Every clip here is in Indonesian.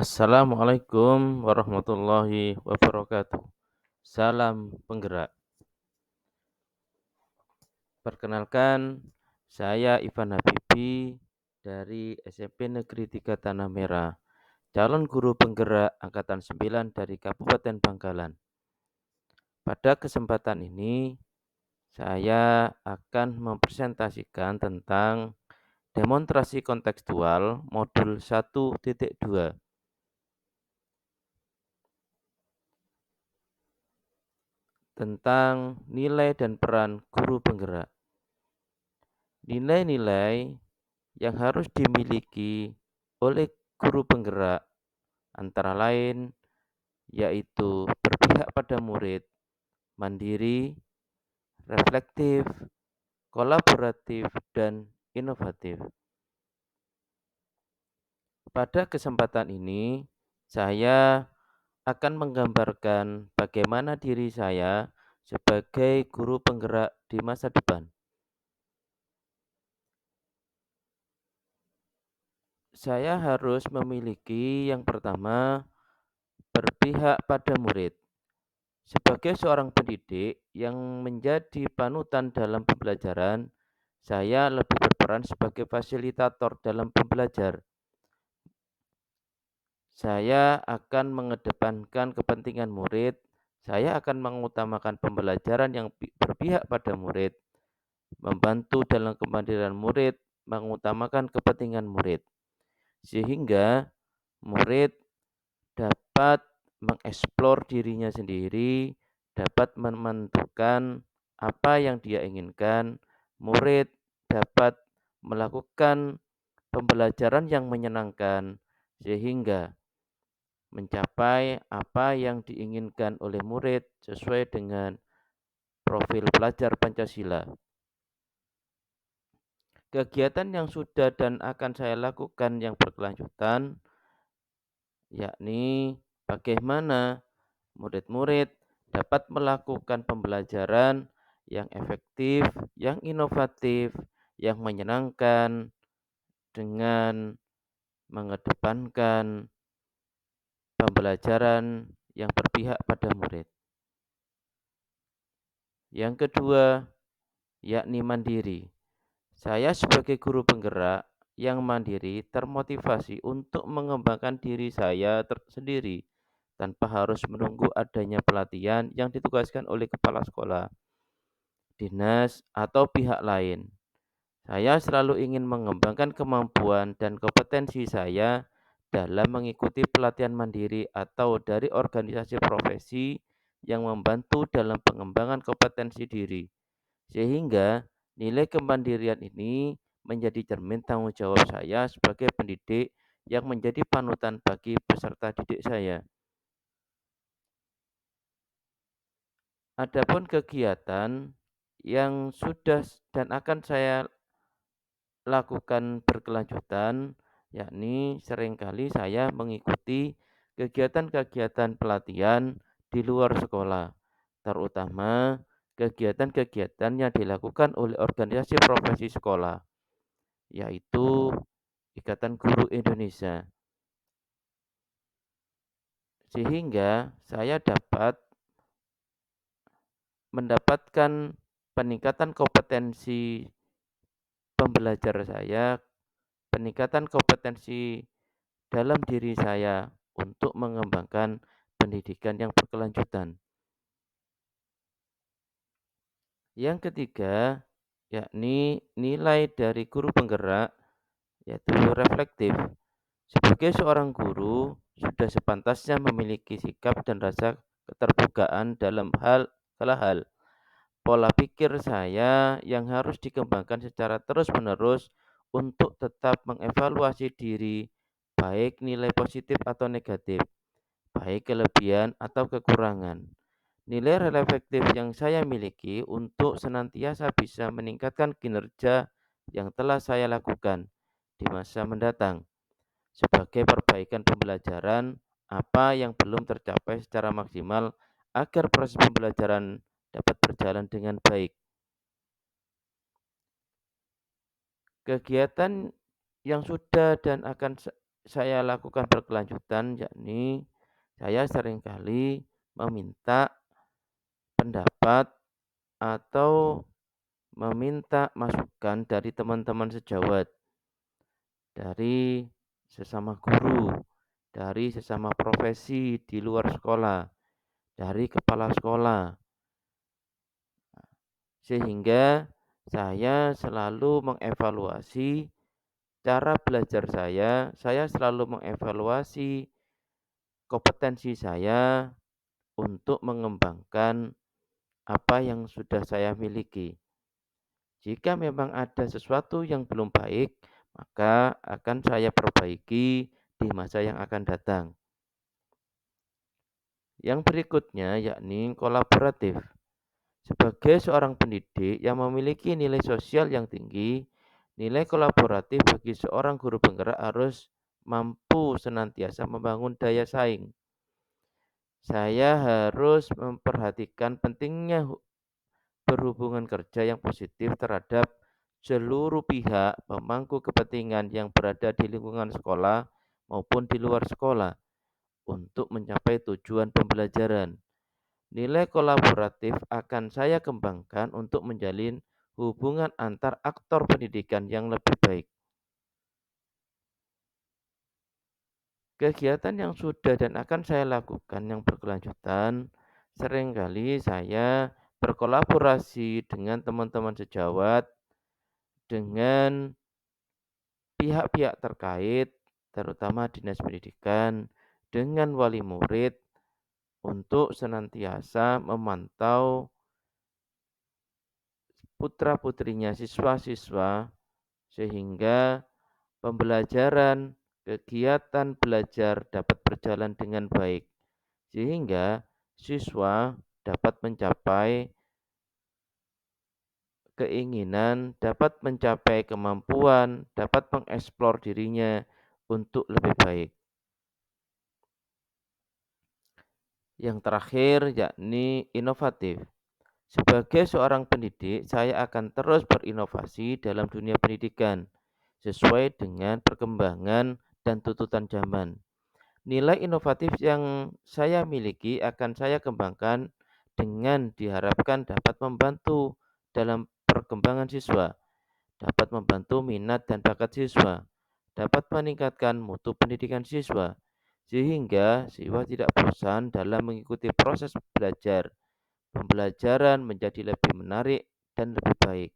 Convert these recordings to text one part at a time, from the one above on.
Assalamualaikum warahmatullahi wabarakatuh. Salam penggerak. Perkenalkan, saya Ivan Habibi dari SMP Negeri 3 Tanah Merah, calon guru penggerak angkatan 9 dari Kabupaten Bangkalan. Pada kesempatan ini, saya akan mempresentasikan tentang demonstrasi kontekstual modul 1.2 tentang nilai dan peran guru penggerak. Nilai-nilai yang harus dimiliki oleh guru penggerak antara lain yaitu berpihak pada murid, mandiri, reflektif, kolaboratif, dan inovatif. Pada kesempatan ini, saya akan menggambarkan bagaimana diri saya sebagai guru penggerak di masa depan. Saya harus memiliki yang pertama, berpihak pada murid. Sebagai seorang pendidik yang menjadi panutan dalam pembelajaran, saya lebih berperan sebagai fasilitator dalam pembelajar. Saya akan mengedepankan kepentingan murid. Saya akan mengutamakan pembelajaran yang berpihak pada murid, membantu dalam kemandirian murid, mengutamakan kepentingan murid, sehingga murid dapat mengeksplor dirinya sendiri, dapat menentukan apa yang dia inginkan. Murid dapat melakukan pembelajaran yang menyenangkan sehingga mencapai apa yang diinginkan oleh murid sesuai dengan profil pelajar Pancasila. Kegiatan yang sudah dan akan saya lakukan yang berkelanjutan yakni bagaimana murid-murid dapat melakukan pembelajaran yang efektif, yang inovatif, yang menyenangkan dengan mengedepankan pembelajaran yang berpihak pada murid. Yang kedua, yakni mandiri. Saya sebagai guru penggerak yang mandiri termotivasi untuk mengembangkan diri saya sendiri tanpa harus menunggu adanya pelatihan yang ditugaskan oleh kepala sekolah, dinas, atau pihak lain. Saya selalu ingin mengembangkan kemampuan dan kompetensi saya dalam mengikuti pelatihan mandiri atau dari organisasi profesi yang membantu dalam pengembangan kompetensi diri, sehingga nilai kemandirian ini menjadi cermin tanggung jawab saya sebagai pendidik yang menjadi panutan bagi peserta didik saya. Adapun kegiatan yang sudah dan akan saya lakukan berkelanjutan, yakni seringkali saya mengikuti kegiatan-kegiatan pelatihan di luar sekolah, terutama kegiatan-kegiatan yang dilakukan oleh organisasi profesi sekolah, yaitu Ikatan Guru Indonesia. Sehingga saya dapat mendapatkan peningkatan kompetensi pembelajar saya, peningkatan kompetensi dalam diri saya untuk mengembangkan pendidikan yang berkelanjutan. Yang ketiga, yakni nilai dari guru penggerak, yaitu reflektif. Sebagai seorang guru, sudah sepantasnya memiliki sikap dan rasa keterbukaan dalam segala hal. Pola pikir saya yang harus dikembangkan secara terus-menerus untuk tetap mengevaluasi diri, baik nilai positif atau negatif, baik kelebihan atau kekurangan. Nilai reflektif yang saya miliki untuk senantiasa bisa meningkatkan kinerja yang telah saya lakukan di masa mendatang sebagai perbaikan pembelajaran apa yang belum tercapai secara maksimal agar proses pembelajaran dapat berjalan dengan baik. Kegiatan yang sudah dan akan saya lakukan berkelanjutan, yakni saya seringkali meminta pendapat atau meminta masukan dari teman-teman sejawat, dari sesama guru, dari sesama profesi di luar sekolah, dari kepala sekolah, sehingga saya selalu mengevaluasi cara belajar saya selalu mengevaluasi kompetensi saya untuk mengembangkan apa yang sudah saya miliki. Jika memang ada sesuatu yang belum baik, maka akan saya perbaiki di masa yang akan datang. Yang berikutnya yakni kolaboratif. Sebagai seorang pendidik yang memiliki nilai sosial yang tinggi, nilai kolaboratif bagi seorang guru penggerak harus mampu senantiasa membangun daya saing. Saya harus memperhatikan pentingnya berhubungan kerja yang positif terhadap seluruh pihak pemangku kepentingan yang berada di lingkungan sekolah maupun di luar sekolah untuk mencapai tujuan pembelajaran. Nilai kolaboratif akan saya kembangkan untuk menjalin hubungan antar aktor pendidikan yang lebih baik. Kegiatan yang sudah dan akan saya lakukan yang berkelanjutan, seringkali saya berkolaborasi dengan teman-teman sejawat, dengan pihak-pihak terkait, terutama dinas pendidikan, dengan wali murid, untuk senantiasa memantau putra-putrinya siswa-siswa sehingga pembelajaran, kegiatan belajar dapat berjalan dengan baik, sehingga siswa dapat mencapai keinginan, dapat mencapai kemampuan, dapat mengeksplor dirinya untuk lebih baik. Yang terakhir yakni inovatif. Sebagai seorang pendidik, saya akan terus berinovasi dalam dunia pendidikan sesuai dengan perkembangan dan tuntutan zaman. Nilai inovatif yang saya miliki akan saya kembangkan dengan diharapkan dapat membantu dalam perkembangan siswa, dapat membantu minat dan bakat siswa, dapat meningkatkan mutu pendidikan siswa, sehingga siswa tidak bosan dalam mengikuti proses belajar. Pembelajaran menjadi lebih menarik dan lebih baik.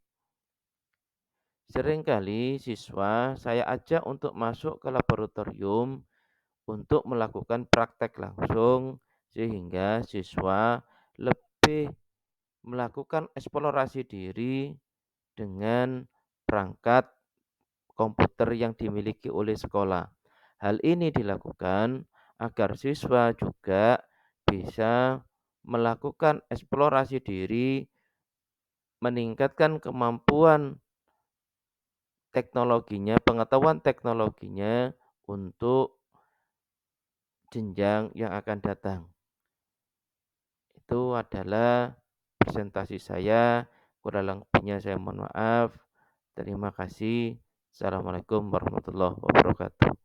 Seringkali siswa saya ajak untuk masuk ke laboratorium untuk melakukan praktek langsung sehingga siswa lebih melakukan eksplorasi diri dengan perangkat komputer yang dimiliki oleh sekolah. Hal ini dilakukan agar siswa juga bisa melakukan eksplorasi diri, meningkatkan kemampuan teknologinya, pengetahuan teknologinya untuk jenjang yang akan datang. Itu adalah presentasi saya. Kurang lebihnya saya mohon maaf. Terima kasih. Assalamualaikum warahmatullahi wabarakatuh.